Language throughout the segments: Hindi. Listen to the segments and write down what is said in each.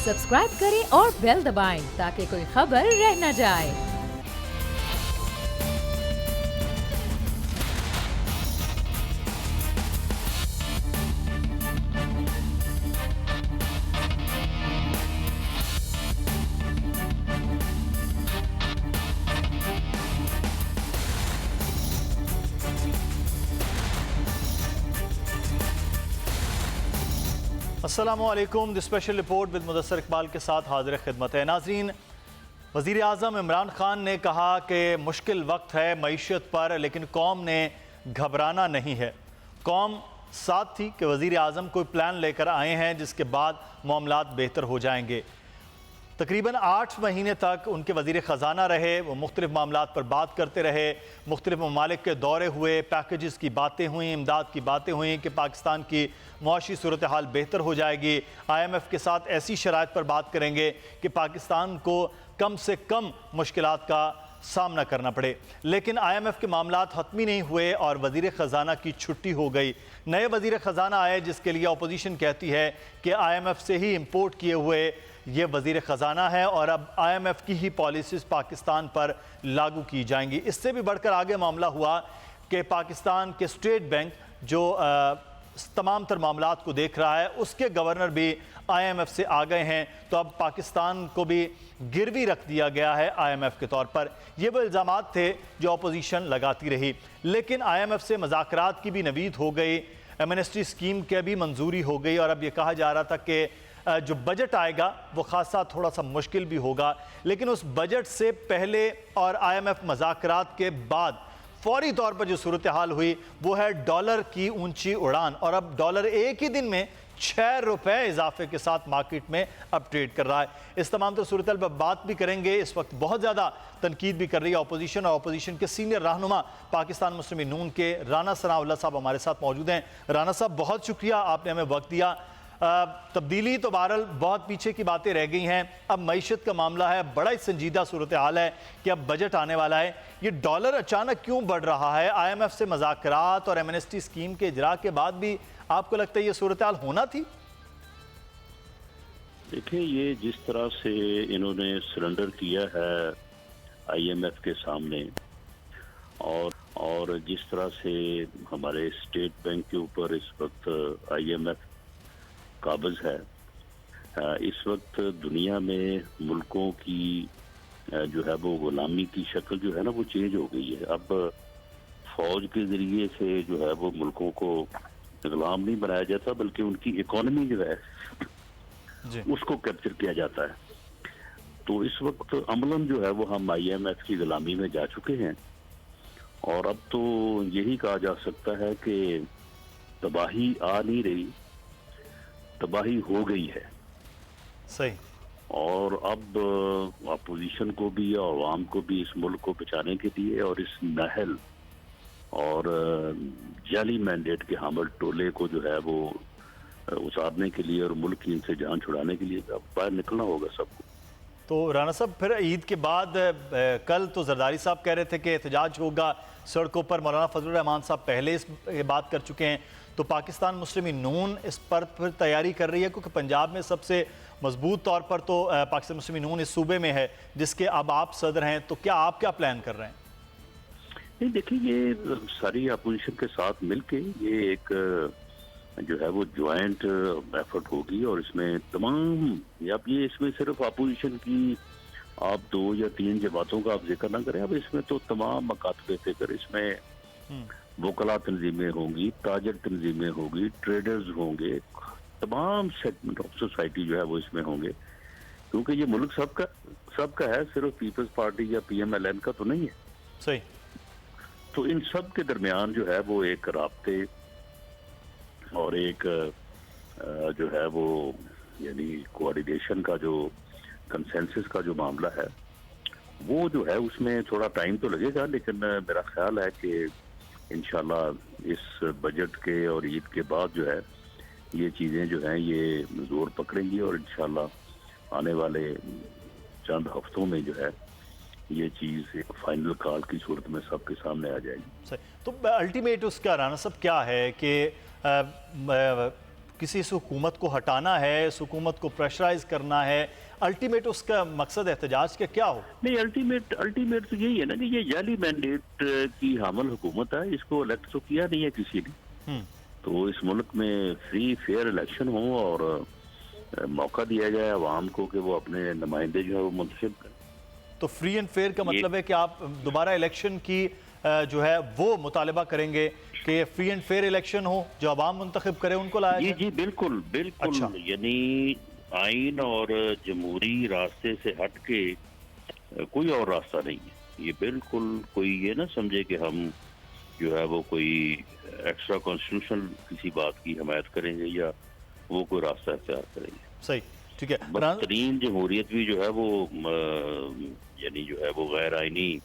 सब्सक्राइब करें और बेल दबाएं ताकि कोई खबर रह न जाए। अस्सलामुअलैकुम। The special report with Mudassar Iqbal के साथ हाजिर खिदमत है। नाजरीन, वज़ीर आज़म इमरान खान ने कहा कि मुश्किल वक्त है मईशत पर, लेकिन कौम ने घबराना नहीं है। कौम साथ थी कि वज़ीर आज़म कोई प्लान लेकर आए हैं जिसके बाद मामलात बेहतर हो जाएंगे। तकरीबन 8 महीने तक उनके वज़ीर ख़जाना रहे, वो मुख्तलिफ़ मामलात पर बात करते रहे, मुख्तलिफ़ ममालिक के दौरे हुए, पैकेजेस की बातें हुई, इमदाद की बातें हुई कि पाकिस्तान की मुआशी सूरत हाल बेहतर हो जाएगी। IMF के साथ ऐसी शराइत पर बात करेंगे कि पाकिस्तान को कम से कम मुश्किलात का सामना करना पड़े। लेकिन IMF के मामलात ख़त्मी नहीं हुए और वज़ीर ख़जाना की छुट्टी हो गई। नए वज़ीर ख़जाना आए जिसके लिए अपोजिशन कहती है कि IMF से ही इम्पोर्ट किए हुए ये वज़ीर ख़जाना है और अब IMF की ही पॉलिसीज़ पाकिस्तान पर लागू की जाएंगी। इससे भी बढ़कर आगे मामला हुआ कि पाकिस्तान के स्टेट बैंक जो तमाम तर मामलात को देख रहा है, उसके गवर्नर भी IMF से आ गए हैं। तो अब पाकिस्तान को भी गिरवी रख दिया गया है IMF के तौर पर। ये वो इल्ज़ामात थे जो अपोजिशन लगाती रही, लेकिन IMF से मुज़ाकरात की भी नवीद हो गई, एमनेस्टी स्कीम के भी मंजूरी हो गई और अब ये कहा जा रहा था कि जो बजट आएगा वो खासा थोड़ा सा मुश्किल भी होगा। लेकिन उस बजट से पहले और IMF मुज़ाकरात के बाद फौरी तौर पर जो सूरत हाल हुई वो है डॉलर की ऊंची उड़ान, और अब डॉलर एक ही दिन में 6 रुपए इजाफे के साथ मार्केट में अप ट्रेड कर रहा है। इस तमाम तो सूरत हाल पर बात भी करेंगे। इस वक्त बहुत ज़्यादा तनकीद भी कर रही है अपोजिशन, और अपोजिशन के सीनियर रहनुमा पाकिस्तान मुस्लिम नून के राना सनाउल्लाह साहब हमारे साथ मौजूद हैं। राना साहब, बहुत शुक्रिया, आपने हमें वक्त दिया। तब्दीली तो बहरहाल बहुत पीछे की बातें रह गई हैं, अब मईशत का मामला है, बड़ा ही संजीदा सूरत हाल है कि अब बजट आने वाला है। ये डॉलर अचानक क्यों बढ़ रहा है? IMF से मुज़ाकरात और एमनेस्टी स्कीम के इजरा के बाद भी आपको लगता है ये सूरत हाल होना थी? देखिए, ये जिस तरह से इन्होंने सरेंडर किया है IMF के सामने और जिस तरह से हमारे स्टेट बैंक के ऊपर इस वक्त IMF काबिज है, इस वक्त दुनिया में मुल्कों की जो है वो गुलामी की शक्ल जो है ना वो चेंज हो गई है। अब फौज के जरिए से जो है वो मुल्कों को गुलाम नहीं बनाया जाता, बल्कि उनकी इकोनॉमी जो है उसको कैप्चर किया जाता है। तो इस वक्त अमलन जो है वो हम IMF की गुलामी में जा चुके हैं, और अब तो यही कहा जा सकता है कि तबाही आ नहीं रही, तबाही हो गई है। सही। और अब अपोजिशन को भी और अवाम को भी इस मुल्क को बचाने के लिए और इस महल और जाली मैंडेट के हामिल टोले को जो है वो उतारने के लिए और मुल्क की इनसे जान छुड़ाने के लिए अब बाहर निकलना होगा सबको। तो राना साहब, फिर ईद के बाद कल तो जरदारी साहब कह रहे थे कि एहतजाज होगा सड़कों पर, मौलाना फजलुर रहमान साहब पहले इस बात कर चुके हैं। तो पाकिस्तान मुस्लिम नून इस पर फिर तैयारी कर रही है, क्योंकि पंजाब में सबसे मजबूत तौर पर तो पाकिस्तान मुस्लिम नून इस सूबे में है जिसके अब आप सदर हैं। तो क्या आप क्या प्लान कर रहे हैं? नहीं, देखिए, ये सारी अपोजिशन के साथ मिलके ये एक जो है वो ज्वाइंट एफर्ट होगी, और इसमें तमाम, अब ये इसमें सिर्फ अपोजिशन की आप 2 या 3 बातों का आप जिक्र ना करें, अब इसमें तो तमाम मकातबे फिक्र, इसमें वकला तंजीमें होंगी, ताजर तंजीमें होंगी, ट्रेडर्स होंगे, तमाम सेगमेंट ऑफ सोसाइटी जो है वो इसमें होंगे, क्योंकि ये मुल्क सबका है, सिर्फ पीपल्स पार्टी या PMLN का तो नहीं है। सही। तो इन सब के दरमियान जो है वो एक राब्ते और एक जो है वो यानी कोऑर्डिनेशन का जो कंसेंसस का जो मामला है वो जो है उसमें थोड़ा टाइम तो लगेगा, लेकिन मेरा ख्याल है कि इंशाल्लाह इस बजट के और ईद के बाद जो है ये चीज़ें जो हैं ये जोर पकड़ेंगी, और इंशाल्लाह आने वाले चंद हफ्तों में जो है ये चीज़ एक फाइनल कॉल की सूरत में सबके सामने आ जाएगी। तो अल्टीमेट उसका राना साहब क्या है कि किसी इस हुकूमत को हटाना है, इस हुकूमत को प्रेशराइज करना है, अल्टीमेट उसका मकसद एहतजाज के क्या हो? नहीं, अल्टीमेट तो यही है ना कि ये जाली मैंडेट की हामल हुकूमत है, इसको इलेक्ट तो किया नहीं है किसी ने। तो इस मुल्क में फ्री फेयर इलेक्शन हो और मौका दिया जाए अवाम को कि वो अपने नुमाइंदे जो है वो मुंतखब करें। तो फ्री एंड फेयर का मतलब है कि आप दोबारा इलेक्शन की जो है वो मुतालबा करेंगे कि फ्री एंड फेयर इलेक्शन हो, जो अवाम मुंतखब करे उनको लाया जाए? जी बिल्कुल बिल्कुल। अच्छा। यानी आइन और जमहूरी रास्ते से हट के कोई और रास्ता नहीं है। ये बिल्कुल कोई ये ना समझे कि हम जो है वो कोई एक्स्ट्रा कॉन्स्टिट्यूशनल किसी बात की हिमायत करेंगे या वो कोई रास्ता इख्तियार करेंगे। सही, ठीक है। बदतरीन जमहूरियत भी जो है वो यानी जो है वो गैर आइनी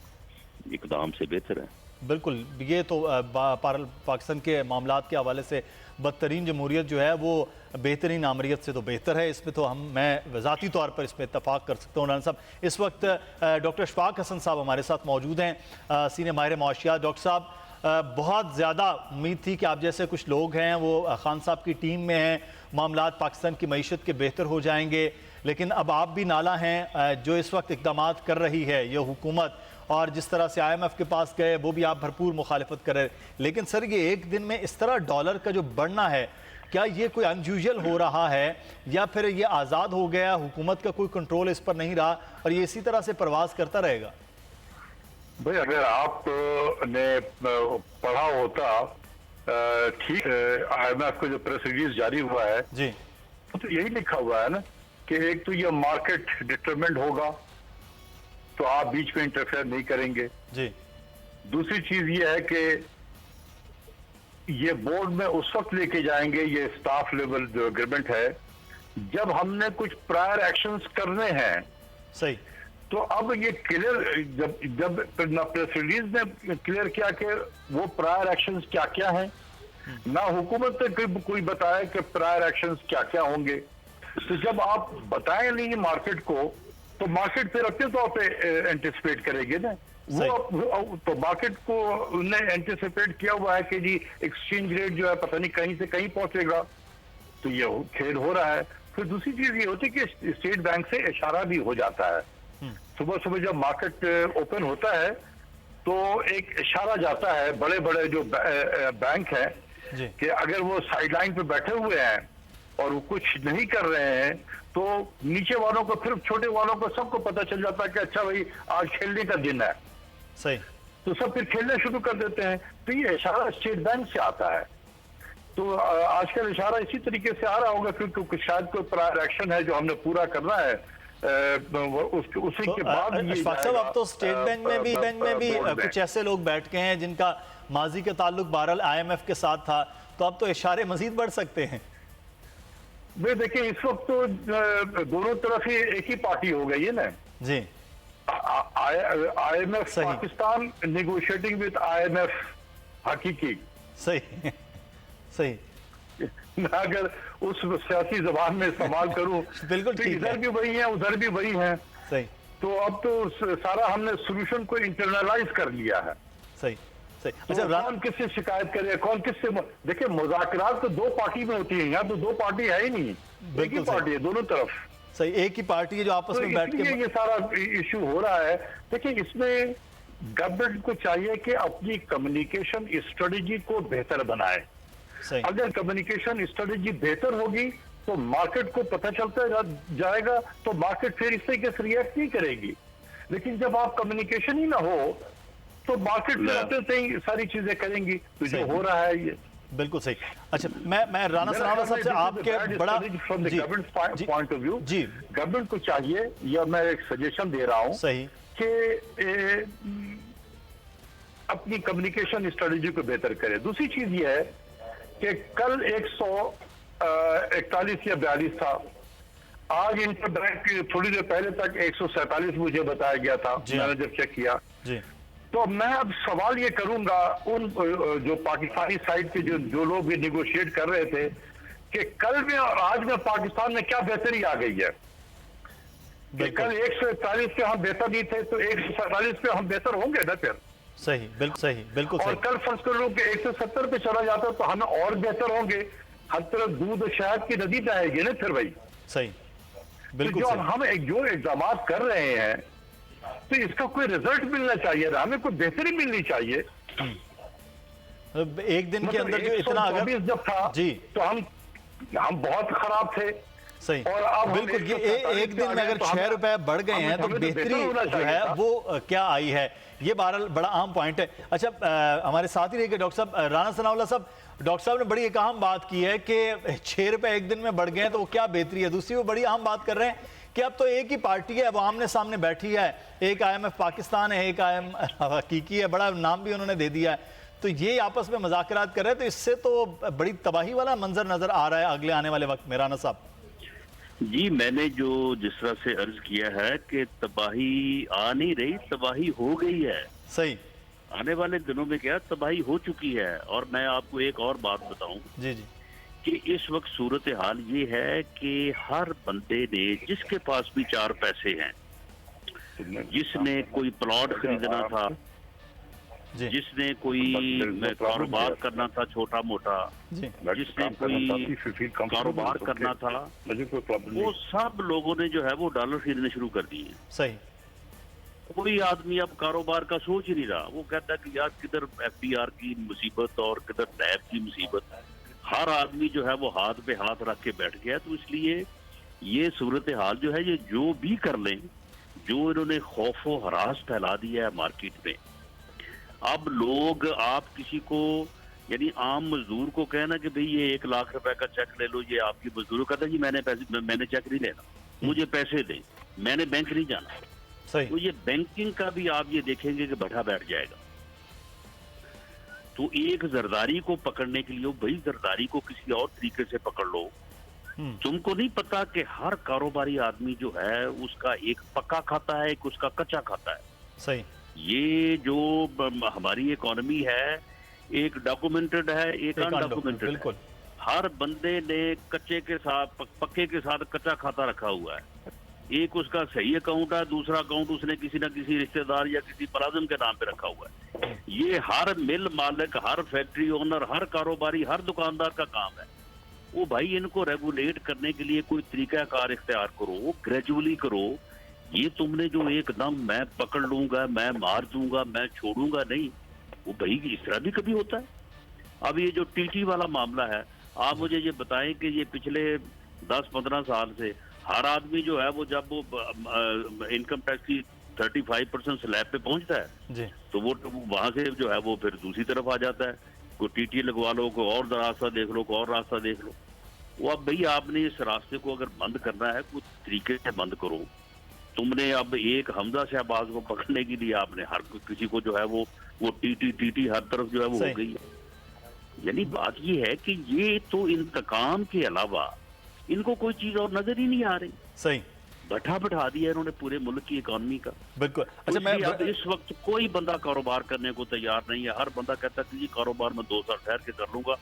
इकदाम से बेहतर है। बिल्कुल, ये तो पाकिस्तान के मामलात के हवाले से बदतरीन जमहूरियत जो है वो बेहतरीन आमरीत से तो बेहतर है। इसमें तो मैं ज़ाती तौर पर इसमें इत्तफाक कर सकता हूँ। राना साहब, इस वक्त डॉक्टर अशफाक हसन साहब हमारे साथ मौजूद हैं, सीनियर माहिर मुआशियात। डॉक्टर साहब, बहुत ज़्यादा उम्मीद थी कि आप जैसे कुछ लोग हैं वो खान साहब की टीम में हैं, मामलात पाकिस्तान की मईशत के बेहतर हो जाएंगे, लेकिन अब आप भी नाला हैं जो इस वक्त इक़दाम कर रही है ये हुकूमत, और जिस तरह से IMF के पास गए वो भी आप भरपूर मुखालिफत कर रहे। लेकिन सर, ये एक दिन में इस तरह डॉलर का जो बढ़ना है, क्या ये कोई अनयूजुअल हो रहा है या फिर ये आज़ाद हो गया, हुकूमत का कोई कंट्रोल इस पर नहीं रहा और ये इसी तरह से प्रवास करता रहेगा? भाई, अगर आपने पढ़ा होता ठीक IMF का जो प्रेस रिलीज जारी हुआ है जी, तो यही लिखा हुआ है ना कि एक तो ये मार्केट डिटरमिन्ड होगा तो आप बीच में इंटरफेयर नहीं करेंगे जी। दूसरी चीज ये है कि ये बोर्ड में उस वक्त लेके जाएंगे, ये स्टाफ लेवल जो एग्रीमेंट है, जब हमने कुछ प्रायर एक्शंस करने हैं। सही। तो अब ये क्लियर जब प्रेस रिलीज ने क्लियर किया कि वो प्रायर एक्शंस क्या क्या हैं, ना हुकूमत ने कोई बताया कि प्रायर एक्शंस क्या क्या होंगे। तो जब आप बताएं नहीं मार्केट को तो मार्केट फिर अपने तौर पे एंटिसिपेट करेगी ना। वो तो मार्केट को उन्हें एंटिसिपेट किया हुआ है कि जी एक्सचेंज रेट जो है पता नहीं कहीं से कहीं पहुंचेगा, तो ये खेल हो रहा है। फिर दूसरी चीज ये होती है कि स्टेट बैंक से इशारा भी हो जाता है। सुबह सुबह जब मार्केट ओपन होता है तो एक इशारा जाता है बड़े बड़े जो बैंक हैं कि अगर वो साइडलाइन पे बैठे हुए हैं और वो कुछ नहीं कर रहे हैं तो नीचे वालों को, फिर छोटे वालों को, सबको पता चल जाता है कि अच्छा भाई आज खेलने का दिन है। सही। तो सब फिर खेलना शुरू कर देते हैं। तो ये इशारा स्टेट बैंक से आता है। तो आजकल इशारा इसी तरीके से आ रहा होगा क्योंकि शायद कोई प्रायर एक्शन है जो हमने पूरा करना है। उसी के बाद अशफाक साहब, अब तो स्टेट बैंक में भी कुछ ऐसे लोग बैठ के हैं जिनका माजी के ताल्लुक बहरहाल IMF के साथ था, तो अब तो इशारे मजीद बढ़ सकते हैं। वे देखिए, इस वक्त तो दोनों तरफ ही एक ही पार्टी हो गई है ना जी। IMF Pakistan negotiating with IMF हकीकी। सही सही। मैं अगर उस सियासी जबान में इस्तेमाल करूं बिल्कुल तो ठीक है। इधर भी वही है उधर भी वही है। सही। तो अब तो सारा हमने सोल्यूशन को इंटरनलाइज कर लिया है। सही सही। तो अच्छा, कौन किससे शिकायत करे, कौन किससे, देखिए मुज़ाकरात तो दो पार्टी में होती है, यहाँ तो दो पार्टी है ही नहीं, एक ही पार्टी है दोनों तरफ। सही, एक ही पार्टी है जो आपस में बैठ के ये सारा इशू हो रहा है। देखिए, इसमें गवर्नमेंट को चाहिए कि अपनी कम्युनिकेशन स्ट्रेटेजी को बेहतर बनाए। अगर कम्युनिकेशन स्ट्रेटेजी बेहतर होगी तो मार्केट को पता चलता जाएगा, तो मार्केट फिर इस तरीके से रिएक्ट नहीं करेगी। लेकिन जब आप कम्युनिकेशन ही ना हो तो मार्केट में अपने से ही सारी चीजें करेंगी। तो जो हो रहा है ये बिल्कुल सही। अच्छा, मैं राना साहब से आपके बड़ा from the government point of view जी, गवर्नमेंट को चाहिए, या मैं एक सजेशन दे रहा हूँ सही, कि अपनी कम्युनिकेशन स्ट्रेटेजी को बेहतर करे। दूसरी चीज ये है कि कल 141 या 42 था, आज इंटरबैंक थोड़ी देर पहले तक 147 मुझे बताया गया था, मैंने जब चेक किया जी। तो मैं अब सवाल ये करूंगा उन जो पाकिस्तानी साइड के जो लोग भी निगोशिएट कर रहे थे कि कल में और आज में पाकिस्तान में क्या बेहतरी आ गई है कि कल 141 पे हम बेहतर नहीं थे तो 147 पे हम बेहतर होंगे ना फिर। सही, बिल्कुल सही, बिल्कुल और सही। कल फर्ज कर लो कि 170 पे चला जाता तो हम और बेहतर होंगे। हर तरफ दूध और शहद की नदी बहेगी ना फिर भाई। सही, तो बिल्कुल जो सही। हम जो इक़दाम कर रहे हैं तो इसका कोई रिजल्ट मिलना चाहिए, हमें कोई बेहतरी मिलनी चाहिए। एक दिन के अंदर जो इतना अगर जब था जी तो हम बहुत खराब थे। सही, और अब बिल्कुल। ये एक दिन में अगर 6 रुपए बढ़ गए हैं तो बेहतरी जो है वो क्या आई है, ये बहरहाल बड़ा अहम पॉइंट है। अच्छा, हमारे साथ ही रहिए डॉक्टर साहब राना सनाउल्लाह साहब। डॉक्टर साहब ने बड़ी एक अहम बात की है कि 6 रुपए एक दिन में बढ़ गए हैं तो वो क्या बेहतरी है। दूसरी वो बड़ी अहम बात कर रहे हैं कि अब तो एक ही पार्टी है, वो आमने सामने बैठी है, एक IMF पाकिस्तान है, एक IMF हकीकी है, बड़ा नाम भी उन्होंने दे दिया है। तो ये आपस में मुज़ाकरात कर रहे हैं, तो इससे तो बड़ी तबाही वाला मंजर नजर आ रहा है अगले आने वाले वक्त में। राना साहब जी, मैंने जो जिस तरह से अर्ज किया है कि तबाही आ नहीं रही, तबाही हो गई है। सही, आने वाले दिनों में क्या तबाही हो चुकी है। और मैं आपको एक और बात बताऊं जी जी कि इस वक्त सूरत हाल ये है कि हर बंदे ने, जिसके पास भी 4 पैसे हैं, जिसने कोई प्लॉट खरीदना था, जी जिसने कोई कारोबार करना था छोटा मोटा, जी जिसने कोई कारोबार करना था, वो सब लोगों ने जो है वो डॉलर खरीदने शुरू कर दिए। सही, कोई आदमी अब कारोबार का सोच ही नहीं रहा। वो कहता है कि यार किधर FDR की मुसीबत और किधर नैब की मुसीबत। हर आदमी जो है वो हाथ पे हाथ रख के बैठ गया। तो इसलिए ये सूरत हाल जो है, ये जो भी कर लें, जो इन्होंने खौफ व हरास फैला दिया है मार्केट में, अब लोग, आप किसी को यानी आम मजदूर को कहना कि भाई ये 1 लाख रुपए का चेक ले लो, ये आपकी मजदूर कहता है जी मैंने चेक नहीं लेना, मुझे पैसे दें, मैंने बैंक नहीं जाना। सही, तो ये बैंकिंग का भी आप ये देखेंगे कि बैठा बैठ जाएगा। तो एक जरदारी को पकड़ने के लिए भाई जरदारी को किसी और तरीके से पकड़ लो। तुमको नहीं पता कि हर कारोबारी आदमी जो है उसका एक पक्का खाता है, एक उसका कच्चा खाता है। सही, ये जो हमारी इकोनॉमी है, एक डॉक्यूमेंटेड है, एक अनडॉक्यूमेंटेड है। बिल्कुल, हर बंदे ने कच्चे के साथ पक्के के साथ कच्चा खाता रखा हुआ है। एक उसका सही अकाउंट है, दूसरा अकाउंट उसने किसी ना किसी रिश्तेदार या किसी मुलाजिम के नाम पे रखा हुआ है। ये हर मिल मालिक, हर फैक्ट्री ओनर, हर कारोबारी, हर दुकानदार का काम है। वो भाई इनको रेगुलेट करने के लिए कोई तरीकाकार इख्तियार करो, ग्रेजुअली करो। ये तुमने जो एकदम मैं पकड़ लूंगा, मैं मार दूंगा, मैं छोड़ूंगा नहीं, वो भाई इस तरह भी कभी होता है। अब ये जो TT वाला मामला है, आप मुझे ये बताएं कि ये पिछले 10-15 साल से हर आदमी जो है वो जब वो इनकम टैक्स की 35% स्लैब पे पहुंचता है जी तो वो वहां से जो है वो फिर दूसरी तरफ आ जाता है। कोई TT लगवा लो, कोई और रास्ता देख लो, कोई और रास्ता देख लो। वो अब भाई आपने इस रास्ते को अगर बंद करना है, कुछ तरीके से बंद करो। तुमने अब एक हमजा शहबाज को पकड़ने के लिए आपने हर किसी को जो है वो TT हर तरफ जो है वो हो गई है। यानी बात ये है कि ये तो इंतकाम के अलावा इनको कोई चीज और नजर ही नहीं आ रही। सही, बैठा दिया इन्होंने पूरे मुल्क की इकोनॉमी का। बिल्कुल। तो अच्छा, मैं अब इस वक्त कोई बंदा कारोबार करने को तैयार नहीं है। हर बंदा कहता है कि ये कारोबार मैं 2 साल ठहर के कर लूंगा।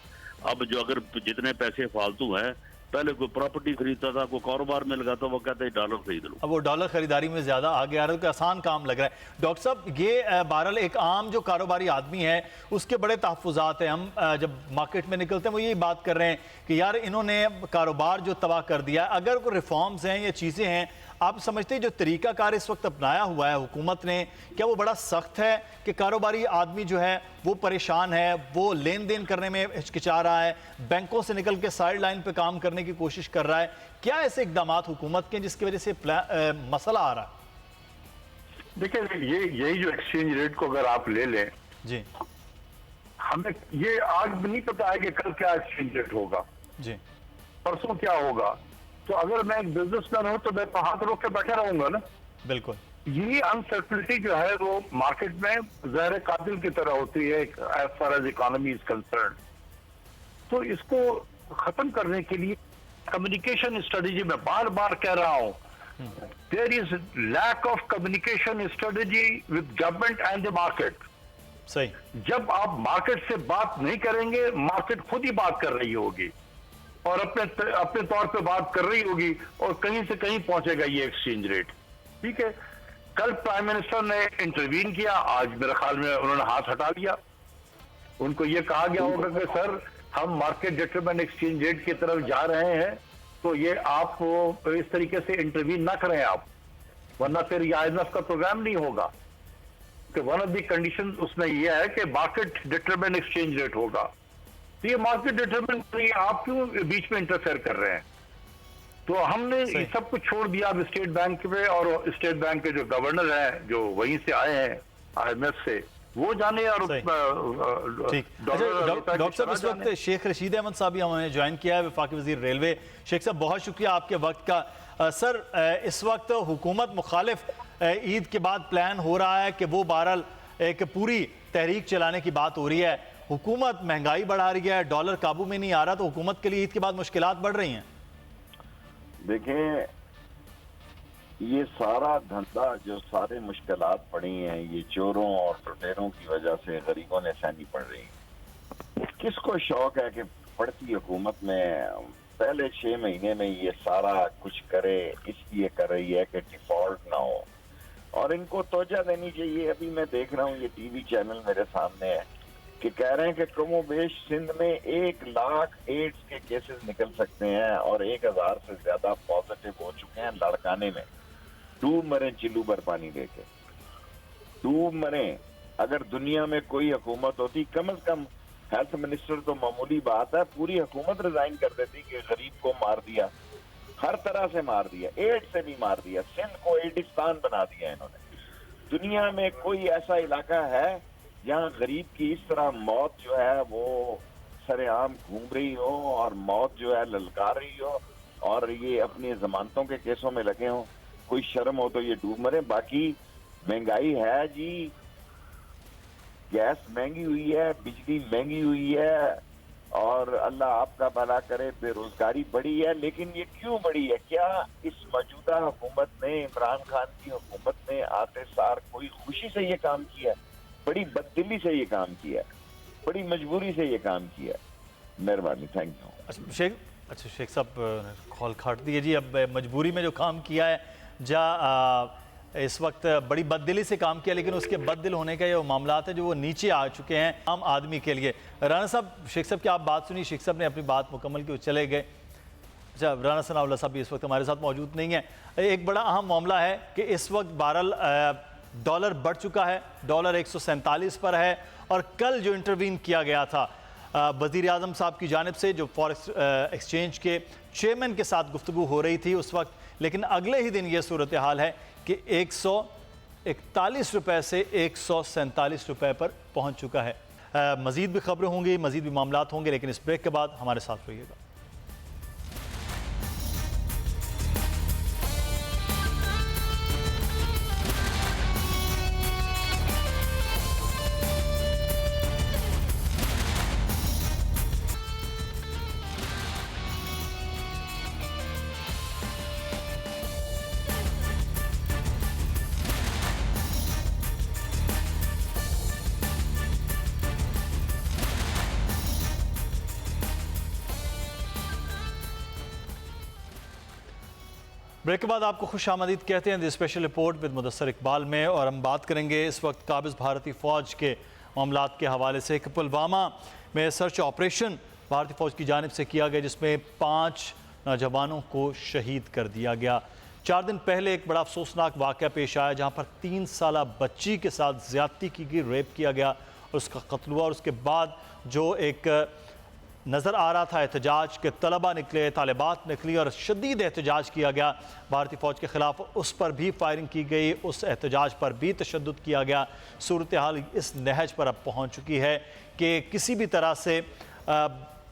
अब जो अगर जितने पैसे फालतू हैं, पहले कोई प्रॉपर्टी खरीदता था, कोई कारोबार में लगाता, वो कहता है डॉलर खरीद लो। अब वो डॉलर खरीदारी में ज्यादा आगे आ रहा है, तो आसान काम लग रहा है। डॉक्टर साहब, ये बहरहाल एक आम जो कारोबारी आदमी है उसके बड़े तहफ़्फ़ुज़ात हैं। हम जब मार्केट में निकलते हैं वो यही बात कर रहे हैं कि यार इन्होंने कारोबार जो तबाह कर दिया। अगर कोई रिफॉर्म्स हैं या चीज़ें हैं, आप समझते हैं जो तरीकाकार इस वक्त अपनाया हुआ है हुकूमत ने, क्या वो बड़ा सख्त है कि कारोबारी आदमी जो है वो परेशान है, वो लेन देन करने में हिचकिचा रहा है, बैंकों से निकल के साइड लाइन पे काम करने की कोशिश कर रहा है? क्या ऐसे इकदाम हुकूमत के जिसकी वजह से मसला आ रहा है? देखिए, यही जो एक्सचेंज रेट को अगर आप ले लें जी, हमें ये आज भी नहीं पता है कि कल क्या एक्सचेंज रेट होगा, जी, परसों क्या होगा। तो अगर मैं एक बिजनेसमैन हूं तो मैं तो हाथ रोक के बैठा रहूंगा ना। बिल्कुल। ये अनसर्टनिटी जो है वो मार्केट में जहर कातिल की तरह होती है as far as economy is concern. तो इसको खत्म करने के लिए कम्युनिकेशन स्ट्रेटेजी, में बार बार कह रहा हूं, there is lack of communication strategy with government and the market. सही, जब आप मार्केट से बात नहीं करेंगे, मार्केट खुद ही बात कर रही होगी और अपने तौर पे बात कर रही होगी और कहीं से कहीं पहुंचेगा ये एक्सचेंज रेट। ठीक है, कल प्राइम मिनिस्टर ने इंटरवीन किया, आज मेरे ख्याल में उन्होंने हाथ हटा लिया। उनको ये कहा गया होगा कि सर हम मार्केट डिटरमाइन एक्सचेंज रेट की तरफ जा रहे हैं, तो ये आप इस तरीके से इंटरवीन ना करें आप, वरना फिर ये IMF का प्रोग्राम नहीं होगा। तो वन ऑफ द कंडीशन उसमें यह है कि मार्केट डिटरमाइन एक्सचेंज रेट होगा। तो ये मार्केट डिटरमाइन नहीं, आप क्यों बीच में इंटरफेयर कर रहे हैं? तो हमने ये सब कुछ छोड़ दिया अब स्टेट बैंक पे, और स्टेट बैंक के जो गवर्नर हैं जो वहीं से आए हैं IMF से, वो जाने। और ठीक, डॉक्टर साहब इस वक्त शेख रशीद अहमद साहब भी हमें ज्वाइन किया है, वफाकी वजीर रेलवे। शेख साहब बहुत शुक्रिया आपके वक्त का। सर, इस वक्त हुकूमत मुखालिफ ईद के बाद प्लान हो रहा है कि वो बहरहाल एक पूरी तहरीक चलाने की बात हो रही है। हुकूमत महंगाई बढ़ा रही है, डॉलर काबू में नहीं आ रहा, तो हुकूमत के लिए ईद के बाद मुश्किलात बढ़ रही हैं। देखें, ये सारा धंधा जो सारे मुश्किलात पड़ी हैं, ये चोरों और लुटेरों की वजह से गरीबों ने सहनी पड़ रही है। किसको शौक है कि पड़ती हुकूमत में पहले 6 महीने में ये सारा कुछ करे, इसलिए कर रही है कि डिफॉल्ट ना हो, और इनको तोजा देनी चाहिए। अभी मैं देख रहा हूँ, ये टीवी चैनल मेरे सामने है कि कह रहे हैं कि कमोबेश सिंध में 1 लाख एड्स के केसेस निकल सकते हैं और 1000 से ज्यादा पॉजिटिव हो चुके हैं लड़काने में। डूब मरे चिल्लू भर पानी लेके, डूब मरे। अगर दुनिया में कोई हुकूमत होती, कम से कम हेल्थ मिनिस्टर तो मामूली बात है, पूरी हुकूमत रिजाइन कर देती कि गरीब को मार दिया, हर तरह से मार दिया, एड्स से भी मार दिया, सिंध को एडिस्तान बना दिया इन्होंने। दुनिया में कोई ऐसा इलाका है जहाँ गरीब की इस तरह मौत जो है वो सरेआम घूम रही हो और मौत जो है ललकार रही हो, और ये अपनी जमानतों के केसों में लगे हों? कोई शर्म हो तो ये डूब मरे। बाकी महंगाई है जी, गैस महंगी हुई है, बिजली महंगी हुई है, और अल्लाह आपका भला करे, बेरोजगारी बढ़ी है। लेकिन ये क्यों बढ़ी है? क्या इस मौजूदा हुकूमत ने, इमरान खान की हुकूमत ने आते सार कोई खुशी से ये काम किया? बड़ी बददिली से ये काम किया, बड़ी मजबूरी से ये काम किया। मेहरबानी, थैंक यू। शेख साहब कॉल काट दिए जी। अब मजबूरी में जो काम किया है, इस वक्त बड़ी बददिली से काम किया, लेकिन उसके बददिल होने का ये मामला है जो वो नीचे आ चुके हैं आम आदमी के लिए। राना साहब, शेख साहब की आप बात सुनी, शेख साहब ने अपनी बात मुकम्मल की, चले गए। अच्छा, राना सनाउल्लाह साहब भी इस वक्त हमारे साथ मौजूद नहीं है। एक बड़ा अहम मामला है कि इस वक्त बहरहाल डॉलर बढ़ चुका है, डॉलर 147 पर है, और कल जो इंटरवीन किया गया था वज़ीर आज़म साहब की जानिब से, जो फॉरेक्स एक्सचेंज के चेयरमैन के साथ गुफ्तगू हो रही थी उस वक्त, लेकिन अगले ही दिन ये सूरत हाल है कि 141 रुपये से 147 रुपये पर पहुंच चुका है। मज़ीद भी खबरें होंगी, मज़ीद भी मामलात होंगे, लेकिन इस ब्रेक के बाद हमारे साथ रहिएगा। ब्रेक के बाद आपको खुश आमदीद कहते हैं the special report with Mudassar Iqbal में, और हम बात करेंगे इस वक्त काबिज भारतीय फ़ौज के मामलात के हवाले से। कि पुलवामा में सर्च ऑपरेशन भारतीय फ़ौज की जानिब से किया गया, जिसमें 5 नौजवानों को शहीद कर दिया गया। 4 दिन पहले एक बड़ा अफसोसनाक वाक़या पेश आया, जहाँ पर 3 साला बच्ची के साथ ज़्यादती की गई, रेप किया गया और उसका कत्ल हुआ। और उसके बाद जो एक नज़र आ रहा था एहतजाज के तलबा निकले, तालिबात निकली और शदीद एहतजाज किया गया भारतीय फ़ौज के ख़िलाफ़, उस पर भी फायरिंग की गई, उस एहतजाज पर भी तशद्दुद किया गया। सूरत हाल इस नहज पर अब पहुँच चुकी है कि किसी भी तरह से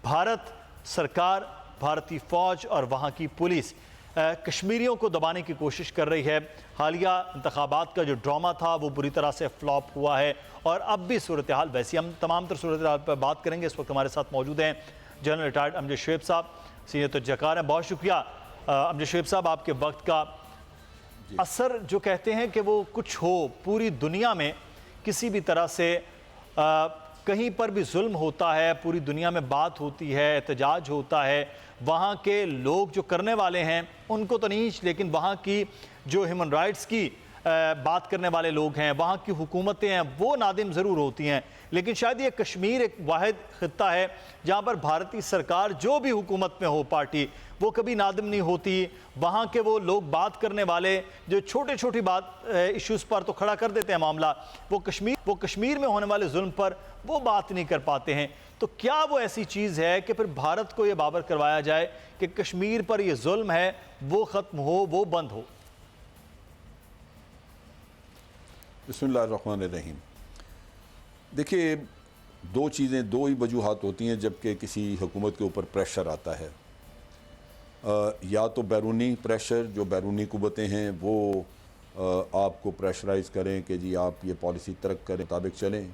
भारत सरकार, भारतीय फ़ौज और वहाँ की पुलिस कश्मीरियों को दबाने की कोशिश कर रही है। हालिया इंतखाबात का जो ड्रामा था वो बुरी तरह से फ्लॉप हुआ है, और अब भी सूरत हाल वैसी। हम तमाम तर सूरत हाल पर बात करेंगे। इस वक्त हमारे साथ मौजूद हैं जनरल रिटायर्ड अमजद शुएब साहब, सीनियर तजकार हैं। बहुत शुक्रिया अमजद शुएब साहब, आपके वक्त का। असर जो कहते हैं कि वो कुछ हो, पूरी दुनिया में किसी भी तरह से कहीं पर भी जुल्म होता है, पूरी दुनिया में बात होती है, एहतजाज होता है, वहाँ के लोग जो करने वाले हैं उनको तो नहीं, लेकिन वहाँ की जो ह्यूमन राइट्स की बात करने वाले लोग हैं, वहाँ की हुकूमतें हैं, वो नादिम ज़रूर होती हैं, लेकिन शायद ये कश्मीर एक वाहिद खित्ता है जहाँ पर भारतीय सरकार जो भी हुकूमत में हो पार्टी, वो कभी नादिम नहीं होती। वहाँ के वो लोग बात करने वाले जो छोटी छोटी बात इश्यूज़ पर तो खड़ा कर देते हैं मामला, वो कश्मीर में होने वाले जुल्म पर वो बात नहीं कर पाते हैं। तो क्या वो ऐसी चीज़ है कि फिर भारत को ये बावर करवाया जाए कि कश्मीर पर ये जुल्म है वो ख़त्म हो, वो बंद हो? बिस्मिल्लाहिर्रहमानिर्रहीम। देखिए, दो चीज़ें, दो ही वजूहात होती हैं जबकि किसी हुकूमत के ऊपर प्रेशर आता है। या तो बैरूनी प्रेशर, जो बैरूनी कुव्वतें हैं वो आपको प्रेशराइज़ करें कि जी आप ये पॉलिसी तरक करें, मुताबिक चलें,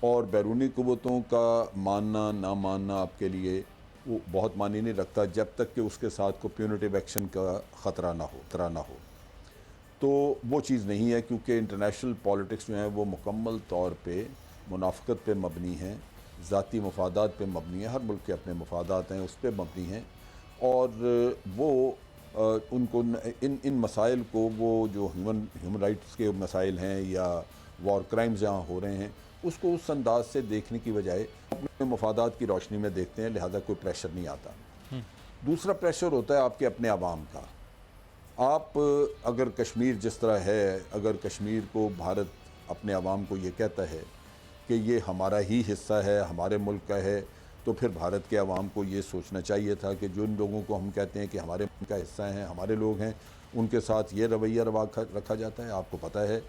और बैरूनी कुव्वतों का मानना ना मानना आपके लिए वो बहुत मायने नहीं रखता जब तक कि उसके साथ कोई प्यूनिटिव एक्शन का ख़तरा ना हो। तो वो चीज़ नहीं है, क्योंकि इंटरनेशनल पॉलिटिक्स जो है वो मुकम्मल तौर पे मुनाफ़क़त पे मबनी है, ज़ाती मफादात पे मबनी है। हर मुल्क के अपने मफादात हैं, उस पर मबनी हैं, और वो उनको इन मसाइल को, वो जो ह्यूमन राइट्स के मसाइल हैं या वॉर क्राइम्स जहाँ हो रहे हैं, उसको उस अंदाज से देखने की बजाय अपने मफादात की रोशनी में देखते हैं, लिहाजा कोई प्रेशर नहीं आता। दूसरा प्रेशर होता है आपके अपने अवाम का। आप अगर कश्मीर जिस तरह है, अगर कश्मीर को भारत अपने अवाम को ये कहता है कि ये हमारा ही हिस्सा है, हमारे मुल्क का है, तो फिर भारत के अवाम को ये सोचना चाहिए था कि जिन लोगों को हम कहते हैं कि हमारे मुल्क का हिस्सा हैं, हमारे लोग हैं, उनके साथ ये रवैया रखा जाता है। आपको पता है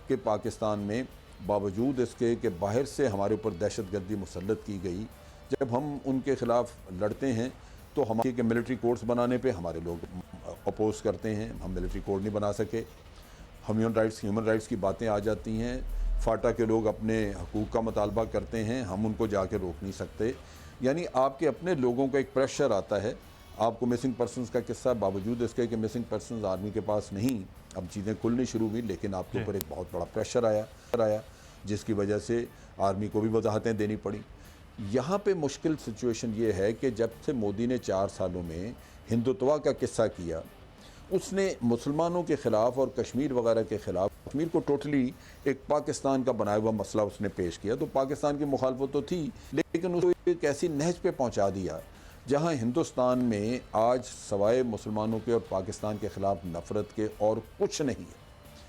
कि पाकिस्तान में बावजूद इसके कि बाहर से हमारे ऊपर दहशतगर्दी मुसल्लत की गई, जब हम उनके ख़िलाफ़ लड़ते हैं तो हमारे के मिलिट्री कोड्स बनाने पे हमारे लोग अपोज करते हैं, हम मिलिट्री कोड नहीं बना सके। ह्यूमन राइट्स की बातें आ जाती हैं, फाटा के लोग अपने हकूक़ का मुतालबा करते हैं, हम उनको जाके रोक नहीं सकते। यानी आपके अपने लोगों का एक प्रेशर आता है। आपको मिसिंग पर्सनस का किस्सा, बावजूद इसके कि मिसिंग पर्सनस आर्मी के पास नहीं, अब चीज़ें खुलनी शुरू हुई, लेकिन आपके ऊपर एक बहुत बड़ा प्रेशर आया जिसकी वजह से आर्मी को भी वजाहतें देनी पड़ी। यहाँ पे मुश्किल सिचुएशन ये है कि जब से मोदी ने 4 सालों में हिंदुत्व का किस्सा किया, उसने मुसलमानों के ख़िलाफ़ और कश्मीर वगैरह के ख़िलाफ़, कश्मीर को टोटली एक पाकिस्तान का बनाया हुआ मसला उसने पेश किया। तो पाकिस्तान की मुखालफत तो थी, लेकिन उसको एक ऐसी नहज पे पहुँचा दिया जहाँ हिंदुस्तान में आज सवाए मुसलमानों के और पाकिस्तान के ख़िलाफ़ नफ़रत के और कुछ नहीं है।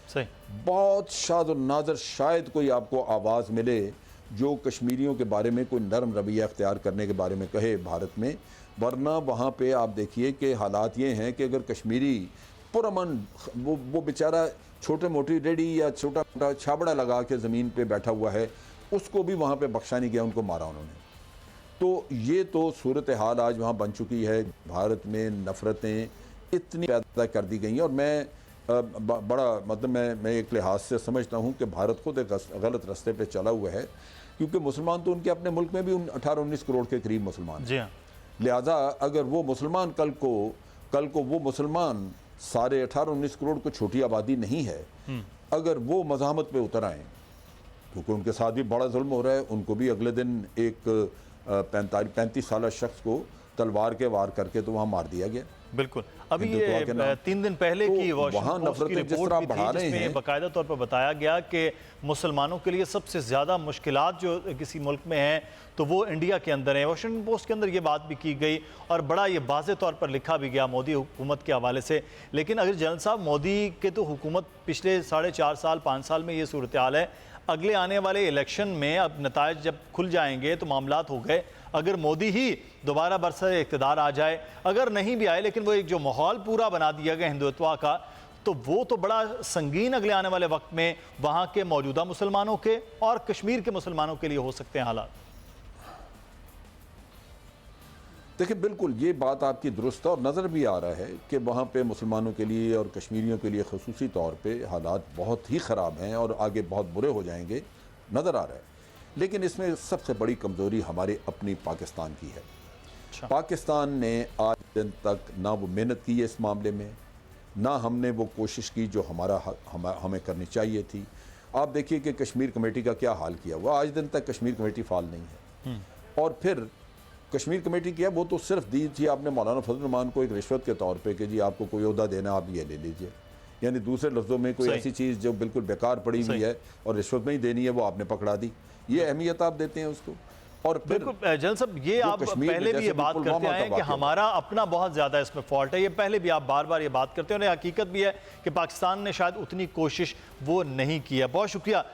सही, बहुत शाद और नादर शायद कोई आपको आवाज़ मिले जो कश्मीरियों के बारे में कोई नरम रवैया अख्तियार करने के बारे में कहे भारत में, वरना वहाँ पे आप देखिए कि हालात ये हैं कि अगर कश्मीरी पुरअमन, वो बेचारा छोटे मोटी रेडी या छोटा मोटा छाबड़ा लगा के ज़मीन पे बैठा हुआ है, उसको भी वहाँ पे बख्शा नहीं गया, उनको मारा उन्होंने। तो ये तो सूरत हाल आज वहाँ बन चुकी है। भारत में नफ़रतें इतनी पैदा कर दी गई हैं, और मैं बड़ा मतलब मैं एक लिहाज से समझता हूँ कि भारत खुद एक गलत रास्ते पे चला हुआ है, क्योंकि मुसलमान तो उनके अपने मुल्क में भी 18-19 करोड़ के करीब मुसलमान हैं। जी हाँ। लिहाजा अगर वो मुसलमान कल को वो मुसलमान सारे 18-19 करोड़ को छोटी आबादी नहीं है, अगर वो मज़ाहमत पे उतर आएँ, क्योंकि उनके साथ भी बड़ा जुल्म हो रहा है, उनको भी अगले दिन एक 35 साल शख्स को तलवार के वार करके तो वहाँ मार दिया गया। बिल्कुल, अभी ये 3 दिन पहले की वॉशिंगटन पोस्ट की रिपोर्ट भी थी जिसमें बाकायदा तौर पर बताया गया कि मुसलमानों के लिए सबसे ज़्यादा मुश्किलात जो किसी मुल्क में हैं तो वो इंडिया के अंदर है। वॉशिंगटन पोस्ट के अंदर ये बात भी की गई और बड़ा ये वाज़े तौर पर लिखा भी गया मोदी हुकूमत के हवाले से। लेकिन अगर जनरल साहब, मोदी के तो हुकूमत पिछले 4.5 साल 5 साल में ये सूरत हाल है, अगले आने वाले इलेक्शन में अब नताइज जब खुल जाएंगे तो मामलात हो गए। अगर मोदी ही दोबारा बरसर इक़्तिदार आ जाए, अगर नहीं भी आए, लेकिन वो एक जो माहौल पूरा बना दिया गया हिंदुत्व का, तो वो तो बड़ा संगीन अगले आने वाले वक्त में वहाँ के मौजूदा मुसलमानों के और कश्मीर के मुसलमानों के लिए हो सकते हैं हालात। देखिए, बिल्कुल ये बात आपकी दुरुस्त है और नज़र भी आ रहा है कि वहाँ पे मुसलमानों के लिए और कश्मीरियों के लिए ख़ुसूसी तौर पे हालात बहुत ही ख़राब हैं और आगे बहुत बुरे हो जाएंगे, नज़र आ रहा है। लेकिन इसमें सबसे बड़ी कमज़ोरी हमारे अपनी पाकिस्तान की है। पाकिस्तान ने आज दिन तक ना वो मेहनत की है इस मामले में, ना हमने वो कोशिश की जो हमें करनी चाहिए थी। आप देखिए कि कश्मीर कमेटी का क्या हाल किया हुआ, आज दिन तक कश्मीर कमेटी फाल नहीं है। और फिर कश्मीर कमेटी किया वो तो सिर्फ दी थी आपने मौलाना फजल रहमान को एक रिश्वत के तौर पे कि जी आपको कोई ओहदा देना आप ये ले लीजिए। यानी दूसरे लफ्ज़ों में कोई सही। ऐसी चीज़ जो बिल्कुल बेकार पड़ी हुई सही। है और रिश्वत में ही देनी है वो आपने पकड़ा दी, ये अहमियत आप देते हैं उसको। और फिर बिल्कुल जनरल साहब, ये जो आप कश्मीर में पहले भी जैसे ये बात पुलवामा करते का आए हैं कि वाक़या हमारा अपना बहुत ज़्यादा इसमें फॉल्ट है, ये पहले भी आप बार बार ये बात करते हैं और ये हकीकत भी है कि पाकिस्तान ने शायद उतनी कोशिश वो नहीं की है। बहुत शुक्रिया